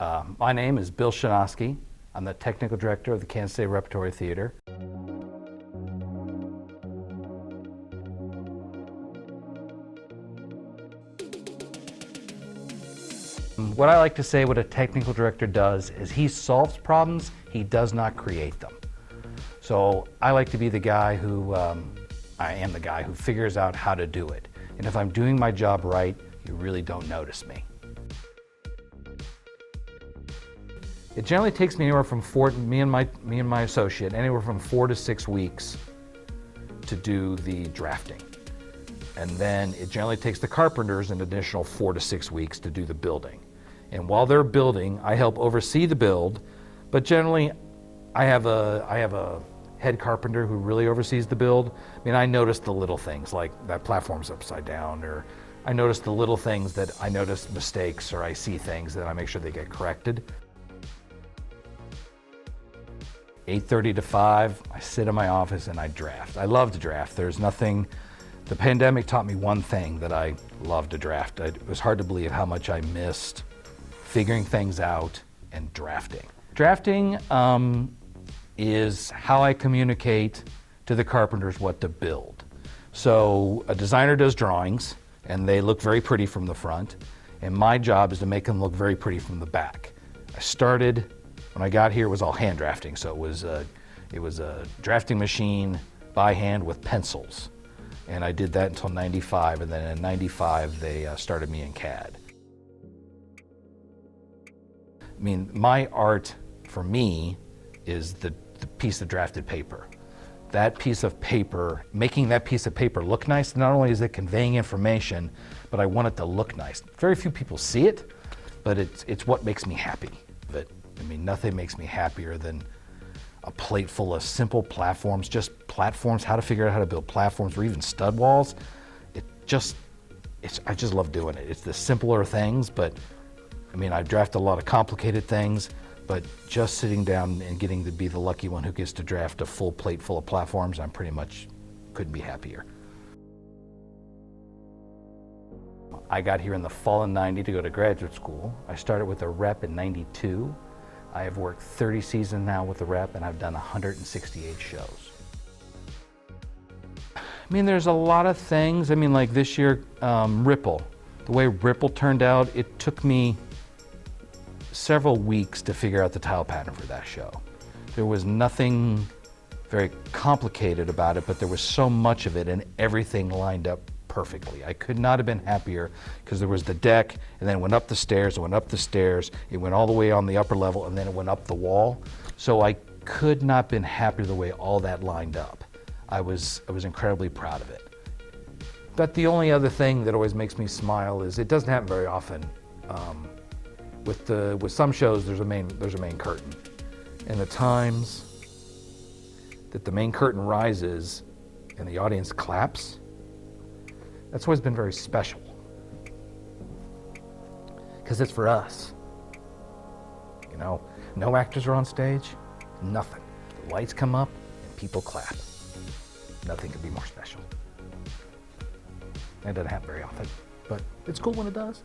My name is Bill Shinoski. I'm the technical director of the Kansas City Repertory Theater. What I like to say what a technical director does is he solves problems, he does not create them. So I like to be the guy who, I am the guy who figures out how to do it. And if I'm doing my job right, you really don't notice me. It generally takes me anywhere from me and my associate, anywhere from 4 to 6 weeks to do the drafting. And then it generally takes the carpenters an additional 4 to 6 weeks to do the building. And while they're building, I help oversee the build, but generally I have a head carpenter who really oversees the build. I mean, I notice the little things like that platform's upside down, or I notice the little things that I notice mistakes, or I see things that I make sure they get corrected. 8:30 to 5, I sit in my office and I draft. I love to draft. There's nothing, the pandemic taught me one thing, that I love to draft. It was hard to believe how much I missed figuring things out and drafting. Drafting is how I communicate to the carpenters what to build. So a designer does drawings and they look very pretty from the front, and my job is to make them look very pretty from the back. I started, when I got here, it was all hand drafting, so it was a drafting machine by hand with pencils. And I did that until 95, and then in 95 they started me in CAD. I mean, my art, for me, is the piece of drafted paper. That piece of paper, making that piece of paper look nice, not only is it conveying information, but I want it to look nice. Very few people see it, but it's what makes me happy. I mean, nothing makes me happier than a plate full of simple platforms, just platforms, how to figure out how to build platforms, or even stud walls. I just love doing it. It's the simpler things, but I mean, I draft a lot of complicated things, but just sitting down and getting to be the lucky one who gets to draft a full plate full of platforms, I'm pretty much couldn't be happier. I got here in the fall of '90 to go to graduate school. I started with a rep in '92. I have worked 30 seasons now with the rep, and I've done 168 shows. I mean, there's a lot of things. I mean, like this year, Ripple. The way Ripple turned out, it took me several weeks to figure out the tile pattern for that show. There was nothing very complicated about it, but there was so much of it, and everything lined up perfectly. I could not have been happier, because there was the deck, and then it went up the stairs, it went up the stairs, it went all the way on the upper level, and then it went up the wall. So I could not have been happier the way all that lined up. I was incredibly proud of it. But the only other thing that always makes me smile is, it doesn't happen very often. With some shows, there's a main curtain, and the times that the main curtain rises and the audience claps, that's always been very special, because it's for us. You know, no actors are on stage, nothing. The lights come up and people clap. Nothing could be more special. It doesn't happen very often, but it's cool when it does.